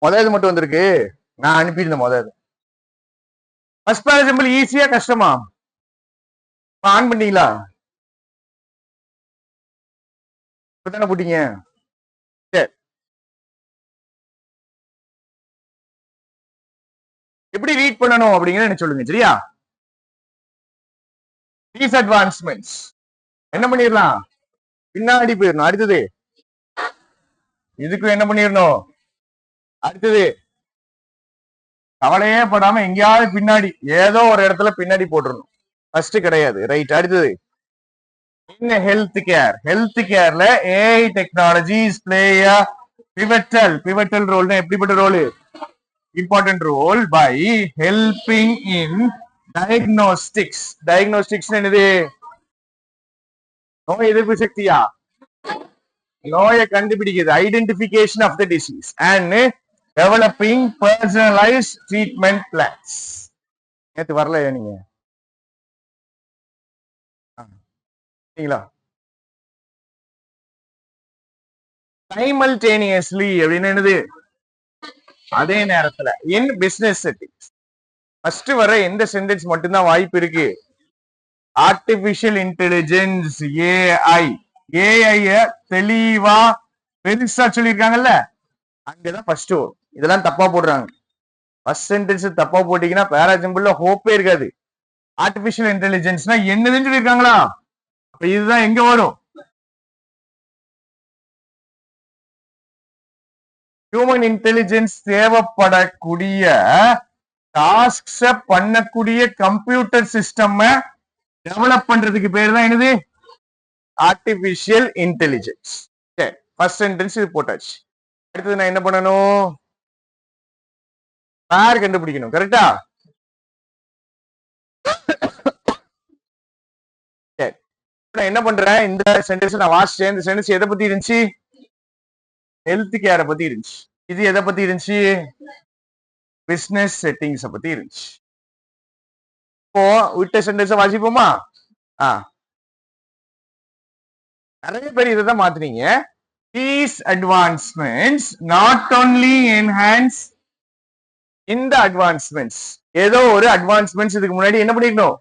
இது மட்டும் வந்திருக்கு. நான் அனுப்பியிருந்தேன் முதல். ஃபர்ஸ்ட் பேராசிம்பிள் ஈஸியா கஷ்டமா? ஆன் பண்ணீங்களா? இப்பதானே போட்டீங்க. சரி, எப்படி ரீட் பண்ணணும் அப்படிங்கறத எனக்கு சொல்லுங்க. சரியா? தீஸ் அட்வான்ஸ்மெண்ட்ஸ் என்ன பண்ணிடலாம்? பின்னாடி போயிடணும். அடுத்தது இதுக்கு என்ன பண்ணிடணும்? அடுத்தது கவலையே படாம எங்கேயாவது பின்னாடி ஏதோ ஒரு இடத்துல பின்னாடி போட்டுருணும். ஃபர்ஸ்ட் கிடையாது. ரைட். அடுத்தது in health care. Health careல AI technologies play a pivotal role. எப்படிப்பட்ட role? Important role by helping in diagnostics. Diagnostics என்னது? நோய் எதிர்ப்பு சக்தியா? நோயை கண்டுபிடிக்கிறது. Identification of the disease and developing personalized treatment plans. நேத்து வரலையா நீங்க? சைமல்டேனியஸ்லி அப்படின்னு என்னது? அதே நேரத்துல in business settings. ஃபர்ஸ்ட் வர எந்த சென்டென்ஸ் மட்டும்தான் வாய்ப்பு இருக்கு? Artificial intelligence AI. ஏஐ தெளிவா பெருசா சொல்லியிருக்காங்கல்ல, அங்கதான் ஃபர்ஸ்ட் வரும். இதெல்லாம் தப்பா போடுறாங்க. ஃபர்ஸ்ட் சென்டென்ஸ் தப்பா போட்டீங்கன்னா பேராசிம்பிள்ல ஹோப்பே இருக்காது. ஆர்டிபிஷியல் இன்டெலிஜென்ஸ்னா என்னதுன்னு சொல்லியிருக்காங்களா? அப்ப இதுதான் எங்க வரும்? ஹியூமன் இன்டெலிஜென்ஸ் தேவைப்படக்கூடிய டாஸ்க்ஸ பண்ணக்கூடிய கம்ப்யூட்டர் சிஸ்டம் டெவலப் பண்றதுக்கு பேர் தான் என்னது? Artificial intelligence. சரி, ஃபர்ஸ்ட் சென்டென்ஸ் இது போட்டாச்சு. அடுத்தது நான் என்ன பண்ணணும்? பேர் கண்டுபிடிக்கணும். கரெக்டா? சரி, நான் என்ன பண்றேன்? இந்த சென்டென்ஸ் நான் வாசிச்சேன். இந்த சென்டென்ஸ் எதை பத்தி இருந்துச்சு? ஹெல்த் கேரை பத்தி இருந்துச்சு. இது எதை பத்தி இருந்துச்சு? பிசினஸ் செட்டிங்ஸ் பத்தி இருந்துச்சு. இப்போ விட்ட சென்டென்ஸ் வாசிப்போமா? நிறைய பேர் இதை தான் மாத்துறீங்க. These advancements not only enhance இந்த அட்வான்ஸ்மெண்ட்ஸ், ஏதோ ஒரு அட்வான்ஸ்மெண்ட்ஸ் இதுக்கு முன்னாடி என்ன பண்ணிருக்கணும்?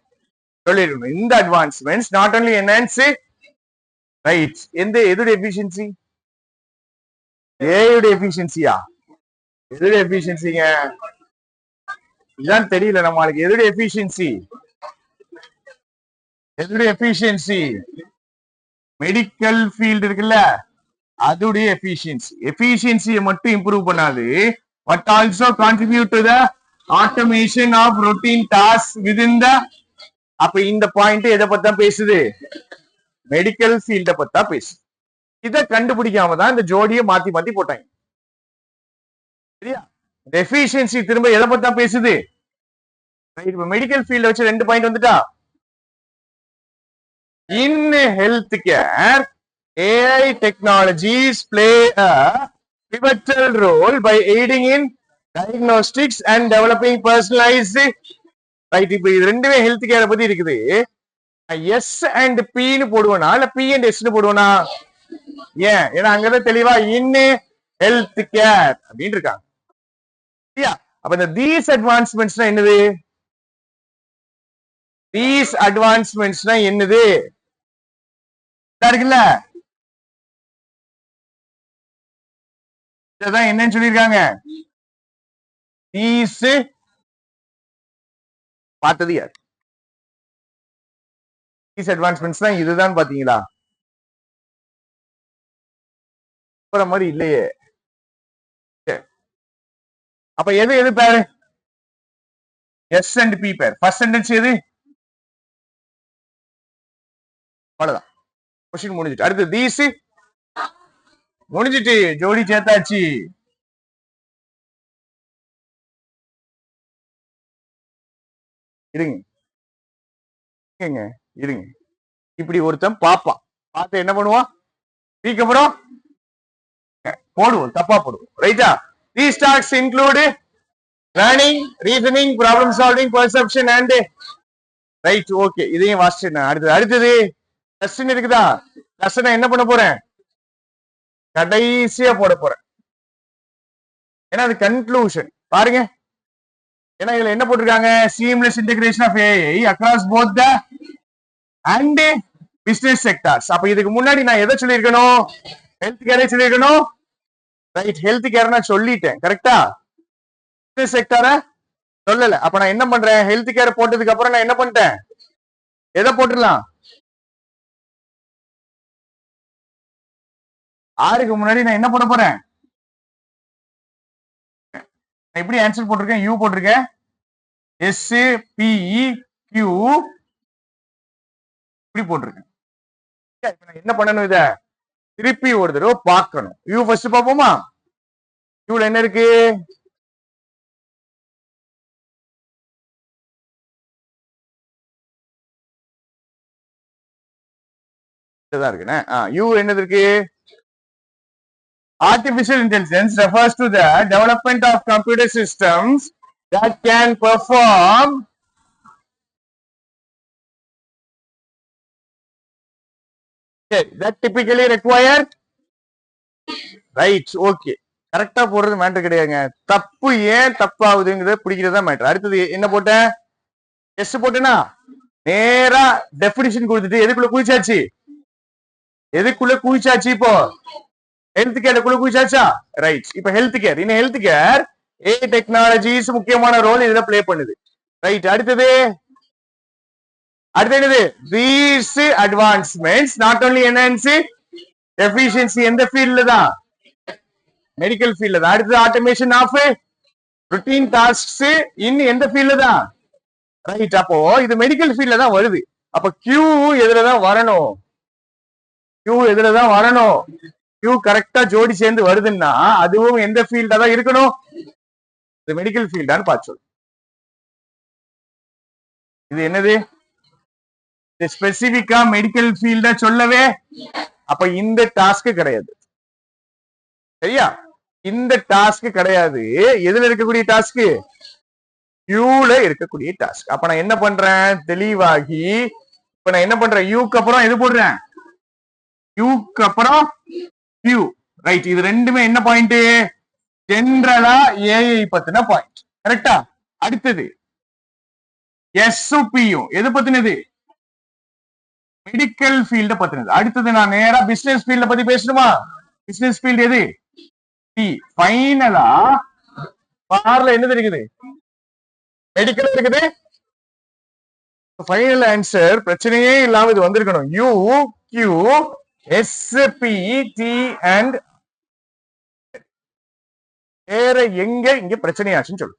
சொல்லிருக்கணும். இந்த advancements not only enhance right. எதுடைய எஃபிஷியன்சி? ஏயுடைய எஃபிஷியன்சியா? எதுடைய எஃபிஷியன்சிங்க? இதான் தெரியல நம்மளுக்கு. எதுடைய எஃபிஷியன்சி? எதுடைய எஃபிஷியன்சி? மெடிக்கல் ஃபீல்டு இருக்குல்ல, அதுடைய எஃபிஷியன்சி. எஃபிஷியன்சியை மட்டும் இம்ப்ரூவ் பண்ணாது, but also contribute to the automation of routine tasks within the. அப்ப இந்த பாயிண்ட் எதை பத்தி பேசுது? மெடிக்கல் ஃபீல்ட பத்தி பேசுது. இதை கண்டுபிடிக்காம தான் இந்த ஜோடியை மாத்தி மாத்தி போட்டாங்க. சரியா? எஃபிஷியன்சி திரும்ப எதை பத்தி பேசுது? இப்ப மெடிக்கல் ஃபீல்ட வச்சு ரெண்டு பாயிண்ட் வந்துட்டா. In healthcare, AI technologies play a pivotal role by aiding in diagnostics and developing personalized. Right. இப்ப இது ரெண்டுமே ஹெல்த் கேரை பத்தி இருக்குது. எஸ் அண்ட் பின்னு போடுவேனா இல்ல பி அண்ட் எஸ்ன்னு போடுவேனா? ஏன்? ஏன்னா அங்கதான் தெளிவா இன் ஹெல்த் கேர் அப்படின்னு இருக்காங்க. சரியா? அப்ப இந்த தீஸ் அட்வான்ஸ்மெண்ட்ஸ்னா என்னது? தீஸ் அட்வான்ஸ்மெண்ட்ஸ்னா என்னது? இருக்குல்ல, இதான் என்னன்னு சொல்லியிருக்காங்க. தீஸ் பார்த்தது யார்? தீஸ் அட்வான்ஸ்மெண்ட்ஸ் தான் இதுதான். பாத்தீங்களா? மாதிரி இல்லையே. அப்ப எது எது பேரு? எஸ் அண்ட் பி பேர். ஃபர்ஸ்ட் சென்டென்ஸ் எது? அவ்வளவுதான். கொஸ்டின் முடிஞ்சிட்டு. அடுத்து தீஸ் முடிஞ்சிட்டு, ஜோடி சேர்த்தாச்சு. இருங்க இருங்க. இப்படி ஒருத்தன் பாப்பான். பார்த்து என்ன பண்ணுவான்? அப்புறம் போடுவோம், தப்பா போடுவோம். ரைட்டா? These tasks include learning, reasoning, problem solving, perception and right. Okay, இதையும் வாசிச்சேன். அடுத்தது லெசன் இருக்குதா? லெசனை என்ன பண்ண போறேன்? கடைசியா போட போறேன். ஏன்னா அது கன்க்ளூஷன் பாருங்க. ஏன்னா இதுல என்ன போட்டிருக்காங்க, seamless integration of AI across both the and business sectors. அப்ப இதுக்கு முன்னாடி நான் எதை சொல்லியிருக்கணும், ஹெல்த் கேரே சொல்லியிருக்கணும். ரைட், ஹெல்த் கேர் நான் சொல்லிட்டேன் கரெக்டா, பிசினஸ் செக்டார சொல்லல. அப்ப நான் என்ன பண்றேன், ஹெல்த் கேர் போட்டதுக்கு அப்புறம் நான் என்ன பண்ணிட்டேன், எதை போட்டுடலாம், ஆறுக்கு முன்னாடி நான் என்ன பண்ண போறேன், எப்படி ஆன்சர் போட்டிருக்கேன், யூ போட்டிருக்கேன், எஸ் பிஇ கியூ இப்படி போட்டிருக்கேன். என்ன பண்ணணும், இத திருப்பி ஒரு தடவை பார்க்கணும். யூ ஃபர்ஸ்ட் பார்ப்போமா, யூல என்ன இருக்கு, இருக்குண்ணே. யூ என்னது இருக்கு, artificial intelligence refers to the development of computer systems that can perform that typically require right. Okay, கரெக்டா போடுறது மேட்டர் கிடையாதுங்க. தப்பு ஏன் தப்பாகுதுங்கிறத பிடிக்கிறதா மேட்டர். அடுத்தது என்ன போட்டேன், எஸ் போட்டேன்னா நேரா டெபினிஷன் கொடுத்துட்டு எதுக்குள்ள குளிச்சாச்சு, எதுக்குள்ள குளிச்சாச்சு, இப்போ ஹெல்த் கேருக்குள்ள குளிச்சாச்சா. ரைட், இப்ப ஹெல்த் கேர், இன்னும் ஹெல்த் கேர் ஏ டெக்னாலஜிஸ் முக்கியமான ரோல் இதுல பிளே பண்ணுது. ரைட், அடுத்தது என்னது, these advancements not only enhance efficiency எந்த ஃபீல்ட்ல தான், மெடிக்கல் ஃபீல்ட்ல தான். அடுத்தது ஆட்டோமேஷன் ஆஃப் routine tasks இன் எந்த ஃபீல்ட்ல தான். ரைட், அப்போ இது மெடிக்கல் ஃபீல்ட்ல தான் வருது. அப்ப கியூ எதுலதான் வரணும், கியூ எதுலதான் வரணும், கியூ கரெக்டா ஜோடி சேர்ந்து வருதுன்னா அதுவும் எந்த ஃபீல்டா தான் இருக்கணும், இது மெடிக்கல் ஃபீல்டான்னு பார்த்து. இது என்னது, ஸ்பெசிபிக்கா மெடிக்கல் ஃபீல்ட சொல்லவே, அப்ப இந்த டாஸ்க் கிடையாது. சரியா, இந்த டாஸ்க் கிடையாது. எதுல இருக்கக்கூடிய டாஸ்க், கியூல இருக்கக்கூடிய டாஸ்க். அப்ப நான் என்ன பண்றேன், தெளிவாகி இப்ப நான் என்ன பண்றேன், யூக்கு அப்புறம் எது போடுறேன், யூக்கு அப்புறம் கியூ. ரைட், இது ரெண்டுமே என்ன பாயிண்ட், ஜெனரலா ஏஐ பத்தின பாயிண்ட் கரெக்டா. அடுத்தது எஸ்பியும் எது பத்தினது, மெடிக்கல் ஃபீல்ட பத்தினது. அடுத்தது நான் நேரா பிசினஸ் ஃபீல்ட பத்தி பேசணுமா, பிசினஸ் ஃபீல்ட் எது, டி. ஃபைனலா பார்ல என்னது இருக்குது, மெடிக்கல் இருக்குது. ஃபைனல் ஆன்சர் பிரச்சனையே இல்லாம இது வந்திருக்கணும், U Q S P D and வேற எங்க இங்க பிரச்சனையாச்சுன்னு சொல்லு.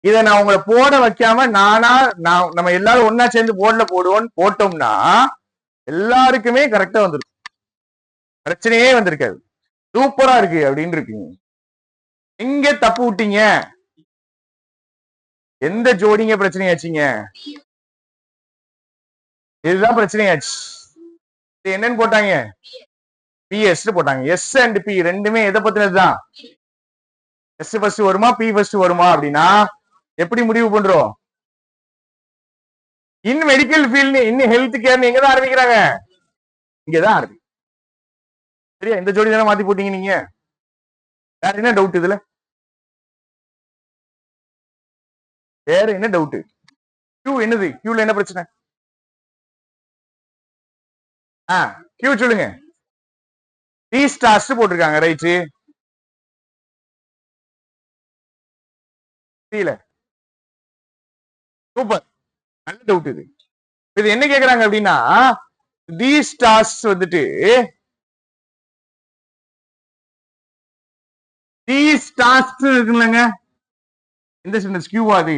இத நான் உங்களை போட வைக்காம நம்ம எல்லாரும் ஒன்னா சேர்ந்து போர்ட்ல போட்டோம்னா எல்லாருக்குமே கரெக்டா வந்திருக்கும், பிரச்சனையே வந்திருக்காது, சூப்பரா இருக்கு அப்படின்னு இருக்குங்க. எங்க தப்பு விட்டீங்க, எந்த ஜோடிங்க பிரச்சனையாச்சுங்க, இதுதான் பிரச்சனையாச்சு. என்னன்னு போட்டாங்க, பிஎஸ் போட்டாங்க. எஸ் அண்ட் பி ரெண்டுமே எதை பத்தினதுதான், எஸ் ஃபர்ஸ்ட் வருமா பி ஃபர்ஸ்ட் வருமா அப்படின்னா எப்படி முடிவு பண்றோம், in medical field in health care எங்கதான் ஆரம்பிக்கிறாங்க, இங்கதான் ஆரம்பி. சரியா, இந்த ஜோடி தானே மாத்தி போட்டீங்க நீங்க. வேற என்ன டவுட் இதுல, வேற என்ன டவுட், கியூ என்னது, கியூல என்ன பிரச்சனை, கியூ சொல்லுங்க, டி ஸ்டார்ஸ் போட்டிருக்காங்க. ரைட், சூப்பர், நல்ல டவுட் இது. இது என்ன கேக்குறாங்க அப்படின்னா, தி ஸ்டார்ஸ் வந்துட்டு தி ஸ்டார்ஸ் இருக்குல்லங்க, இந்த சென்டென்ஸ் கியூவா, அது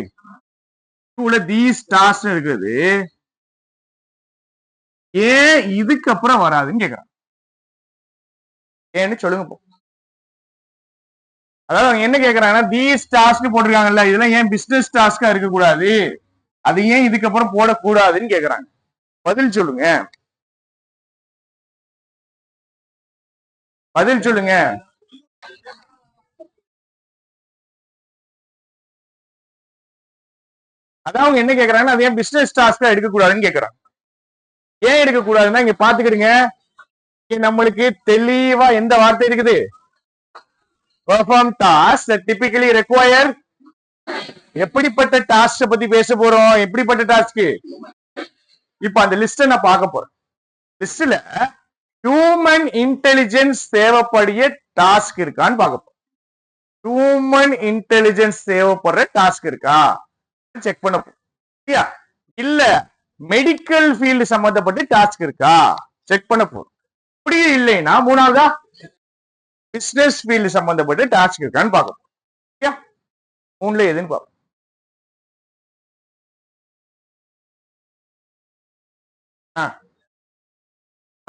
கியூல தி ஸ்டார்ஸ் இருக்குது, ஏன் இதுக்கு அப்புறம் வராதுன்னு கேக்குறாங்க. ஏன்னு சொல்லுங்க. அதாவது அவங்க என்ன கேக்குறாங்கன்னா, தீஸ் டாஸ்க் போட்டிருக்காங்கல்ல, இதெல்லாம் ஏன் பிசினஸ் டாஸ்கா இருக்க கூடாது, அது ஏன் இதுக்கப்புறம் போடக்கூடாதுன்னு கேக்குறாங்க. பதில் சொல்லுங்க, பதில் சொல்லுங்க. அதான் அவங்க என்ன கேக்குறாங்கன்னா, அது ஏன் பிசினஸ் டாஸ்கா எடுக்கக்கூடாதுன்னு கேக்குறாங்க. ஏன் எடுக்கக்கூடாதுன்னா இங்க பாத்துக்கிடுங்க, நம்மளுக்கு தெளிவா எந்த வார்த்தை இருக்குது, perform tasks that typically require எப்படிப்பட்ட டாஸ்க் பத்தி பேச போறோம் எப்படிப்பட்ட டாஸ்க் இப்ப அந்த லிஸ்ட நான் பார்க்க போறேன் லிஸ்ட்ல ஹியூமன் இன்டெலிஜென்ஸ் தேவைப்படிய டாஸ்க் இருக்கான்னு பார்க்க போறோம் ஹியூமன் இன்டெலிஜென்ஸ் தேவைப்படுற டாஸ்க் இருக்கா செக் பண்ண போறோம் இல்ல மெடிக்கல் ஃபீல்டு சம்பந்தப்பட்ட டாஸ்க் இருக்கா செக் பண்ண போறோம் அப்படியே இல்லைன்னா மூணாவதா பிசினஸ் ஃபீல்டு சம்பந்தப்பட்ட டாஸ்க் இருக்கான்னு பார்க்க போறோம் மூணுல எதுன்னு பார்ப்போம்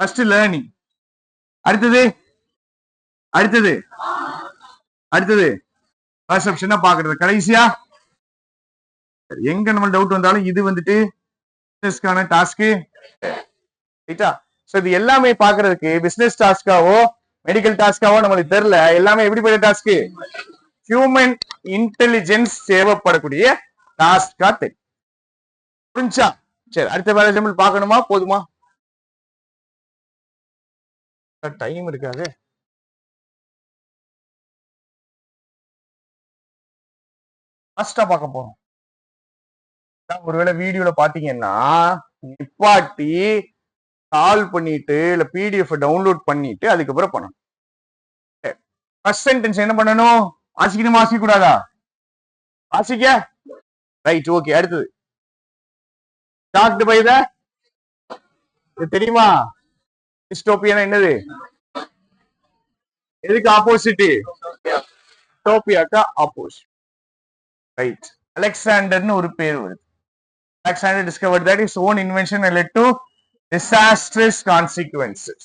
ஃபர்ஸ்ட் லேர்னிங் அடுத்தது அடுத்தது அடுத்தது பர்செப்ஷனா பாக்குறது கடைசியா எங்க நம்ம டவுட் வந்தாலும் இது வந்துட்டு பிசினஸ்க்கான டாஸ்க் ரைட்டா சோ இது எல்லாமே பாக்குறதுக்கு பிசினஸ் டாஸ்காவோ மெடிக்கல் டாஸ்காவோ நம்மளுக்கு தெரியல எல்லாமே எப்படிப்பட்ட டாஸ்க் ஹியூமன் இன்டெலிஜென்ஸ் தேவைப்படக்கூடிய டாஸ்கா தெரியும் புரிஞ்சா சரி அடுத்த வேலை எக்ஸாம்பிள் பார்க்கணுமா போதுமா டைம் இருக்காது ஃபர்ஸ்டா பார்க்க போறோம் ஒருவேளை வீடியோல பாத்தீங்கன்னா நிப்பாட்டி கால் பண்ணிட்டு இல்ல பிடிஎஃப் டவுன்லோட் பண்ணிட்டு அதுக்கப்புறம் பண்ணணும் ஃபர்ஸ்ட் சென்டென்ஸ் என்ன பண்ணணும் வாசிக்கணுமா வாசிக்க கூடாதா வாசிக்க ரைட் ஓகே அடுத்தது ஷாக்டு பை த தெரியுமா டிஸ்டோபியா என்னது எதுக்கு ஆப்போசிட் டோபியாக்கு ஆப்போசிட் ரைட் அலெக்சாண்டர்னு ஒரு பேர் வருது Alexander discovered that his own invention led to disastrous consequences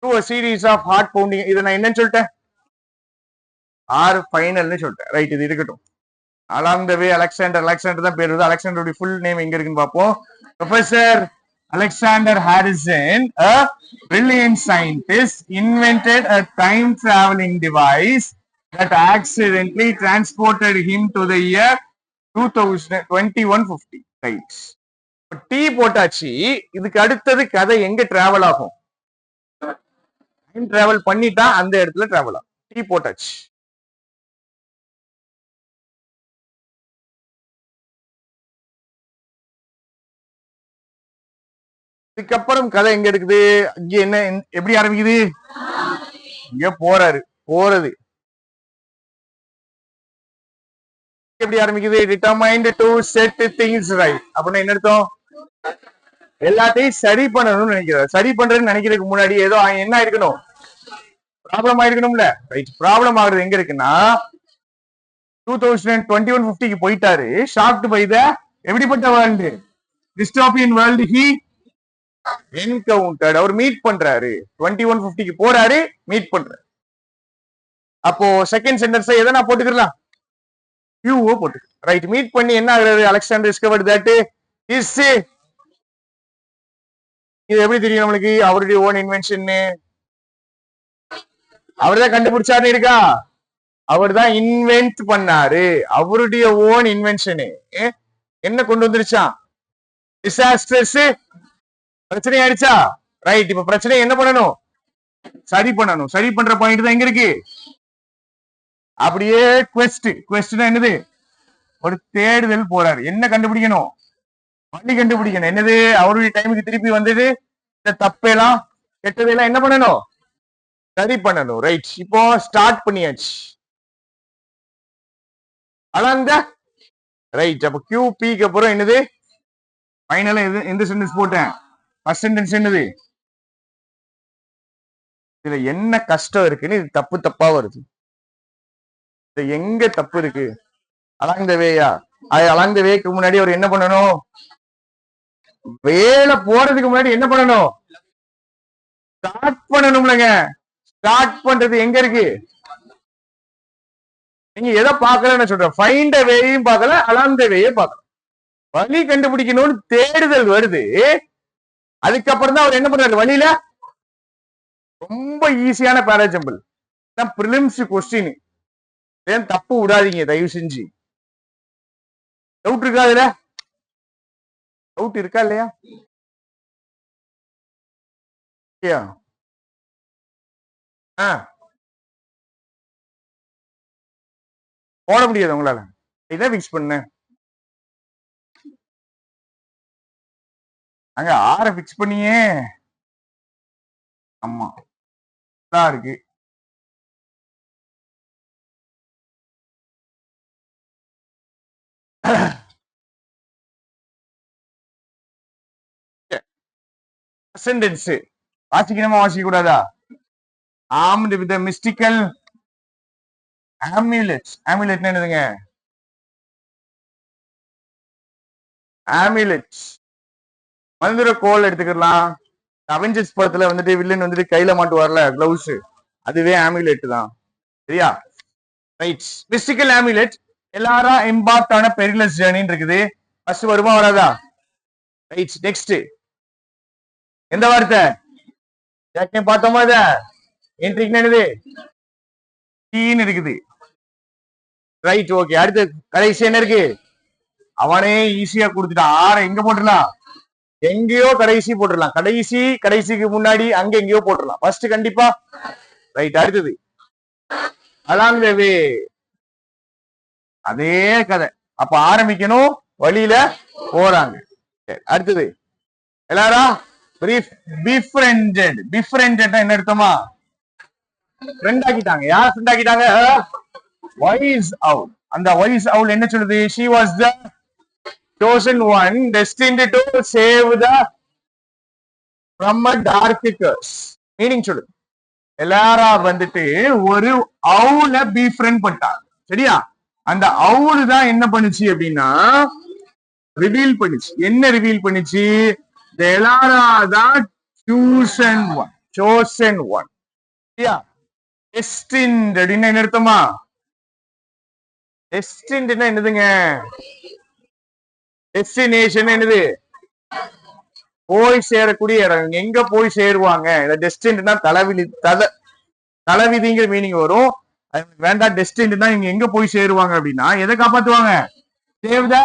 through a series of heart pounding இத நான் என்னன்னு சொல்லிட்டேன் ஆர் ஃபைனல்னு சொல்லிட்டேன் ரைட் இது இருக்கட்டும் along the way அலெக்சாண்டர் தான் பேர் வருது அலெக்சாண்டருடைய ஃபுல் நேம் எங்க இருக்குன்னு பார்ப்போம் professor Alexander Harrison, a brilliant scientist, invented a time traveling device that accidentally transported him to the year 2150. Right. T போட்டாச்சு இதுக்கு அடுத்தது கதை எங்க டிராவல் ஆகும் டைம் டிராவல் பண்ணிட்டா அந்த இடத்துல டிராவல் ஆகும் T போட்டாச்சு இதுக்கப்புறம் கதை எங்க இருக்குது இங்க என்ன எப்படி ஆரம்பிக்குது இங்க போறது எப்படி ஆரம்பிக்குது determined to set things right அப்படின்னா என்ன அர்த்தம் எல்லாத்தையும் சரி பண்ணணும்னு நினைக்கிறார் சரி பண்றதுன்னு நினைக்கிறதுக்கு முன்னாடி ஏதோ என்ன ஆயிருக்கணும் ப்ராப்ளம் ஆயிருக்கணும்ல ரைட் ப்ராப்ளம் ஆகுறது எங்க இருக்குன்னா 2150 போயிட்டாரு ஷாக்டு பை த எப்படிப்பட்ட world dystopian world he encountered அவர் மீட் பண்றாரு 2150 போறாரு மீட் பண்றாரு அப்போ செகண்ட் சென்டென்ஸ் எதை நான் போட்டுக்கலாம் யூஓ போட்டு ரைட் மீட் பண்ணி என்ன ஆகுறாரு அலெக்சாண்டர் டிஸ்கவர்ட் தட் இஸ் இது எப்படி தெரியும் நம்மளுக்கு அவருடைய ஓன் இன்வென்ஷன் அவர்தான் கண்டுபிடிச்சாரு இருக்கா அவர் தான் இன்வென்ட் பண்ணாரு அவருடைய ஓன் இன்வென்ஷனு என்ன கொண்டு வந்துருச்சான் டிசாஸ்டர்ஸ் பிரச்சனை ஆயிடுச்சா ரைட் இப்ப பிரச்சனை என்ன பண்ணணும் சரி பண்ற பாயிண்ட் தான் எங்க இருக்கு அப்படியே குவெஸ்ட் என்னது ஒரு தேடுதல் போறாரு என்ன கண்டுபிடிக்கணும் வழி கண்டுபிடிக்கணும் என்னது அவருடைய டைமுக்கு திருப்பி வந்தது இந்த தப்பெல்லாம் கெட்டதெல்லாம் என்ன பண்ணணும் சரி பண்ணணும் ரைட் இப்போ ஸ்டார்ட் பண்ணியாச்சு அலாங்க ரைட் அப்ப QPக்கு அப்புறம் என்னது ஃபைனலா எந்த சென்டென்ஸ் போட்டேன் ஃபர்ஸ்ட் சென்டென்ஸ் என்னது இதுல என்ன கஷ்டம் இருக்குன்னு இது தப்பா வருது இது எங்க தப்பு இருக்கு அலாங் த வேயா அலாங் த வேக்கு முன்னாடி அவர் என்ன பண்ணணும் வேலை போறதுக்கு முன்னாடி என்ன பண்ணணும் ஸ்டார்ட் பண்ணணும்லங்க ஸ்டார்ட் பண்றது எங்க இருக்கு நீங்க எதை பாக்கலன்னு சொல்றேன் ஃபைண்ட் அ வேயும் பார்க்கல அலாங் த வேயே பார்க்கல வழி கண்டுபிடிக்கணும்னு தேடுதல் வருது அதுக்கப்புறம் தான் அவர் என்ன பண்றாரு வழியில ரொம்ப ஈஸியான பேராஜம்பிள் பிரிலிம்ஸ் கொஸ்டின் ஏன் தப்பு விடாதீங்க தயவு செஞ்சு டவுட் இருக்கா அதுல டவுட் இருக்கா இல்லையா போட முடியாது உங்களால. இதை பிக்ஸ் பண்ணு. அங்க ஆற பிக்ஸ் பண்ணியே. ஆமா இருக்கு. அசெண்டன்ஸ் வாசிக்கணுமா வாசிக்க கூடாதா? Armed with mystical amulet. amulet என்னதுங்க? amulet மந்திர கோல் எடுத்துக்கலாம். அவெஞ்சர்ஸ் படத்துல வந்துட்டு வில்லன் வந்துட்டு கையில மாட்டுவார்ல கிளவுஸ், அதுவே amulet தான். சரியா? ரைட். மிஸ்டிக்கல் amulet எல்லாரும் எம்பார்க் ஆன பெரிலஸ் ஜர்னின்னு இருக்குது. ஃபர்ஸ்ட் வருமா வராதா? ரைட். நெக்ஸ்ட் எந்த வார்த்தை? ஏற்கனவே பார்த்தோமா இத? என்ட்ரிக்கு என்னது? டீன்னு இருக்குது. ரைட். ஓகே. அடுத்து கடைசி என்ன இருக்கு? அவனே ஈஸியா கொடுத்துட்டான். ஆற எங்க போட்டுடலாம்? எங்கேயோ கடைசி போட்டுடலாம். கடைசிக்கு முன்னாடி அங்க எங்கேயோ போட்டுடலாம். ஃபர்ஸ்ட் கண்டிப்பா. ரைட். அடுத்தது அலாங் த வே. அதே கதை. அப்ப ஆரம்பிக்கணும், வழியில போறாங்க. அடுத்தது எல்லாரும் befriended என்ன அர்த்தமா? ஃப்ரெண்ட் ஆக்கிட்டாங்க. யார் ஃப்ரெண்ட் ஆக்கிட்டாங்க? wise owl. அந்த wise owl என்ன சொல்லுது? she was the chosen one destined to save the from a dark curse. Meaning சொல்லுது. எல்லாரும் வந்துட்டு ஒரு அவுல befriend பண்ணிட்டாங்க. சரியா? அந்த அவுல் தான் என்ன பண்ணுச்சு அப்படின்னா ரிவீல் பண்ணுச்சு. என்ன ரிவீல் பண்ணுச்சு? எல்லாரும் தான் chosen one. சரியா? destined அப்படின்னு என்ன அர்த்தமா? destined என்னதுங்க? டெஸ்டினேஷன் என்னது? போய் சேரக்கூடிய இடம். எங்க போய் சேருவாங்க? டெஸ்டின்ட்னா தலைவிதிங்கிற மீனிங் வரும். வேண்டாம், டெஸ்டின்ட்னா இங்க எங்க போய் சேருவாங்க அப்படின்னா எதை காப்பாத்துவாங்க? Save the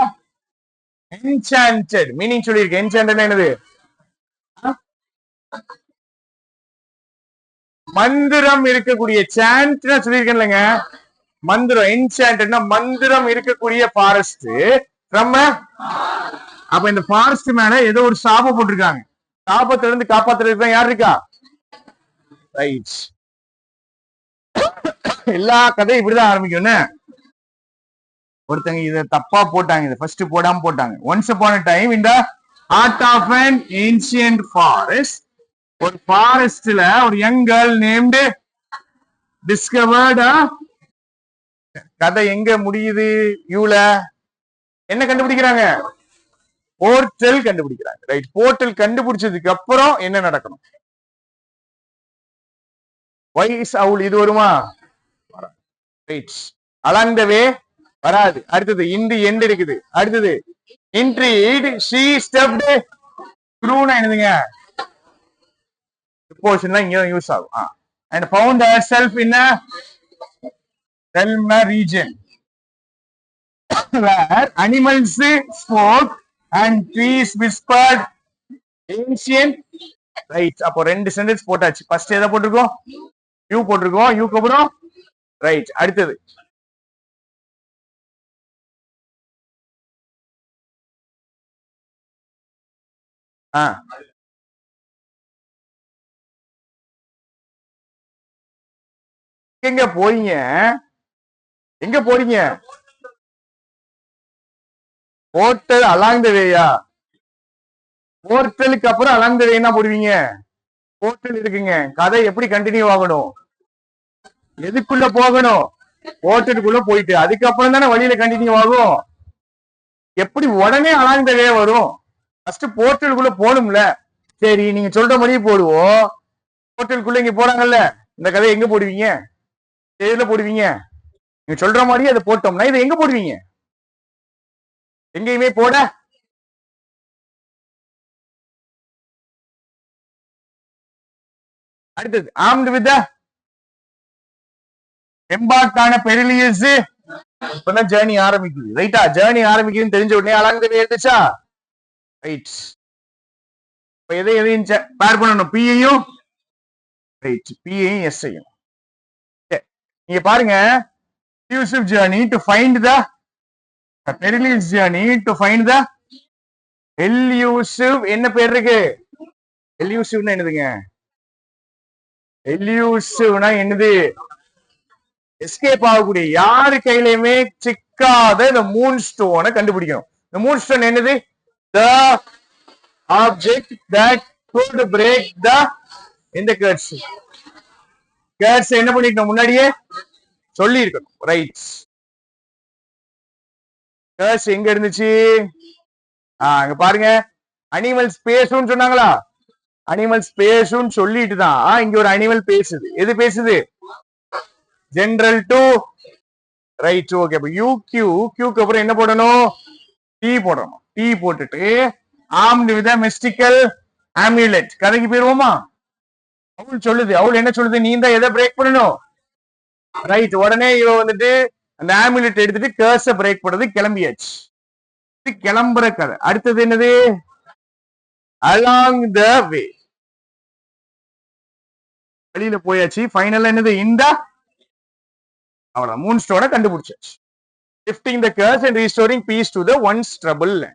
enchanted. மீனிங் சொல்லியிருக்கேன். என்சாண்டட் என்னது? மந்திரம் இருக்கக்கூடிய. சாண்ட் சொல்லியிருக்கேன்லங்க, மந்திரம். என்சாண்டட்னா மந்திரம் இருக்கக்கூடிய ஃபாரஸ்ட். அப்ப இந்த ஃபாரஸ்ட் மேல ஏதோ ஒரு சாபம் போட்டிருக்காங்க. சாபத்துல இருந்து காப்பாத்துறதுக்கு தான் யார் இருக்கா? ரைட். எல்லா கதையும் இப்படிதான் ஆரம்பிக்கும். ஒருத்தங்க இத தப்பா போட்டாங்க. இத ஃபர்ஸ்ட் போடாம போட்டாங்க. Once upon a time in the heart of an ancient forest, ஒரு ஃபாரஸ்ட்ல ஒரு யங் கேர்ள் நேம்டு டிஸ்கவர்ட். கதை எங்க முடியுது? யூல என்ன கண்டுபிடிக்கிறாங்க? போர்ட்டல் கண்டுபிடிக்கிறாங்க. ரைட். போர்ட்டல் கண்டுபிடிச்சதுக்கு அப்புறம் என்ன நடக்கணும்? வைஸ் அவுல் இது வருமா? ரைட். அலாங் த வே வராது. அடுத்தது இன் தி எண்ட் இருக்குது. அடுத்தது இன்ட்ரீட் ஷீ ஸ்டெப்ட் த்ரூனா என்னதுங்க? ப்ரிப்போசிஷன்லாம் இங்க யூஸ் ஆகும். and found herself in a Selma region where animals spoke and trees whispered ancient. Right. அப்போ ரெண்டு சென்டென்ஸ் போட்டாச்சு. ஃபர்ஸ்ட் எதை போட்டிருக்கோம்? யூ போட்டிருக்கோம். யூக்கு அப்புறம் ரைட். அடுத்தது எங்க போறீங்க? எங்க போறீங்க? Portal along the வேயா? போர்ட்டலுக்கு அப்புறம் அலாங் த வே என்ன போடுவீங்க? போர்ட்டல் இருக்குங்க. கதை எப்படி கண்டினியூ ஆகணும்? எதுக்குள்ள போகணும்? போர்ட்டலுக்குள்ள போயிட்டு அதுக்கப்புறம் தானே வழியில கண்டினியூ ஆகும். எப்படி உடனே அலாங் த வே வரும்? ஃபர்ஸ்ட் போர்ட்டலுக்குள்ள போகணும்ல. சரி, நீங்க சொல்ற மாதிரியே போடுவோம். போர்ட்டலுக்குள்ள இங்க போறாங்கல்ல, இந்த கதையை எங்க போடுவீங்க? எதுல போடுவீங்க? நீங்க சொல்ற மாதிரியே அதை போட்டோம்னா இதை எங்க போடுவீங்க? எங்கேயுமே போட. அடுத்தது ஆர்ம்டு வித் எம்பார்க் ஆன பெரிலியஸ். இப்பதான் ஜேர்னி ஆரம்பிக்குது. ரைட்டா? ஜேர்னி ஆரம்பிக்குதுன்னு தெரிஞ்ச உடனே அலாங் த வே இருந்துச்சா? ரைட். எதையும் பேர் பண்ணணும். பியையும் ரைட், பியையும் எஸ்ஐயும். நீங்க பாருங்க, elusive journey to find the perilous journey to find the elusive. என்ன பேர் இருக்கு? elusive என்னதுங்க? elusive என்னது? எஸ்கேப் ஆகக்கூடிய, யாரு கையிலுமே சிக்காத இந்த மூன் ஸ்டோனை கண்டுபிடிக்கணும். இந்த மூன் ஸ்டோன் என்னது? the object that could break the இந்த curse. curse என்ன பண்ணிருக்கணும்? முன்னாடியே சொல்லி இருக்கணும். ரைட். curse எங்க இருந்துச்சு? அங்க பாருங்க, அனிமல் ஸ்பேஸ்னு சொன்னாங்களா? அனிமல் ஸ்பேஸ்னு சொல்லிட்டு தான் இங்க ஒரு அனிமல் பேசுது. எது பேசுது? General to right. ஓகே, அப்ப யூ கியூ, கியூக்கு அப்புறம் என்ன போடணும்? டி போடணும். டி போட்டுட்டு ஆர்ம்டு வித் மிஸ்டிக்கல் ஆமுலெட். கதைக்கு போயிருவோமா? அவள் சொல்லுது, அவள் என்ன சொல்லுது? நீ தான் எதை பிரேக் பண்ணணும்? ரைட். உடனே இவ வந்துட்டு அந்த ஆமுலெட் எடுத்துட்டு கர்ஸ பிரேக் பண்றது, கிளம்பியாச்சு. கிளம்புற கதை. அடுத்தது என்னது? அலாங் த வே, வெளியில போயாச்சு. ஃபைனல் என்னது? இந்த அவ்வளவு மூன் ஸ்டோனை கண்டுபிடிச்சாச்சு. lifting the curse and restoring peace to the once troubled land.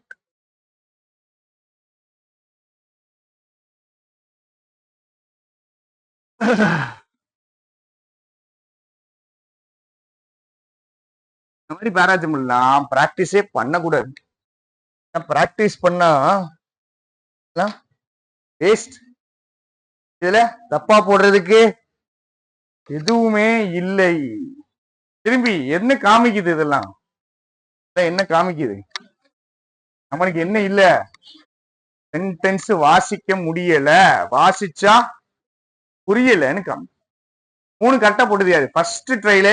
இந்த மாதிரி பேராஜம்லாம் பிராக்டிஸே பண்ணக்கூடாது. பிராக்டிஸ் பண்ணா வேஸ்ட். இதுல தப்பா போடுறதுக்கு எதுவுமே இல்லை. திரும்பி என்ன காமிக்குது? இதெல்லாம் என்ன காமிக்குது? நம்மளுக்கு என்ன இல்ல? சென்டென்ஸ் வாசிக்க முடியல, வாசிச்சா புரியலன்னு காமி. 3 கரெக்டா போட்டது யாரு? ஃபர்ஸ்ட் ட்ரைல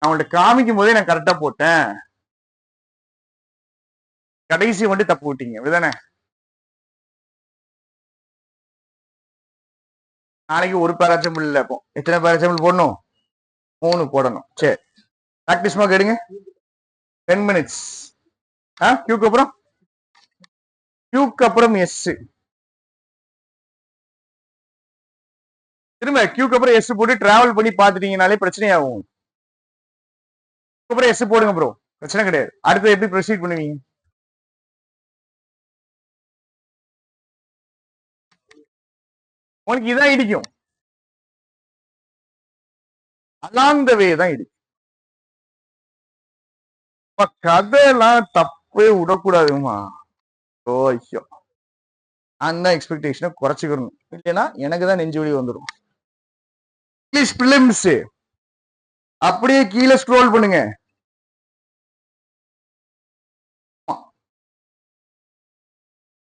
அவங்கள்ட்ட காமிக்கும் போதே நான் கரெக்டா போட்டேன். கடைசி மட்டும் தப்பு விட்டீங்க, அப்படிதானே? நாளைக்கு ஒரு பேராசம்பிள் இல்ல. இப்போ எத்தனை பேராசம்பிள் போடணும்? 3 போடணும். சரி, பிராக்டிஸ் மார்க் எடுங்க. 10 minutes. கியூக்கு அப்புறம், கியூக்கு அப்புறம் எஸ். திரும்ப கியூக்கு அப்புறம் எஸ் போட்டு டிராவல் பண்ணி பாத்துட்டீங்கனாலே பிரச்சனையாகும். அப்புறம் எஸ் போடுங்க ப்ரோ, பிரச்சனை கிடையாது. அடுத்து எப்படி ப்ரொசீட் பண்ணுவீங்க? உனக்கு இதான் இடிக்கும். அலாங் த வே தான் இடிக்கும். கதையெல்லாம் தப்பே விடக்கூடாதுமா. ஓய்யோ, அந்த எக்ஸ்பெக்டேஷனை குறைச்சிக்கணும். இல்லைன்னா எனக்கு தான் நெஞ்சு வலி வந்துடும். இங்கிலீஷ் பிலிம்ஸ் அப்படியே கீழே ஸ்க்ரோல் பண்ணுங்க.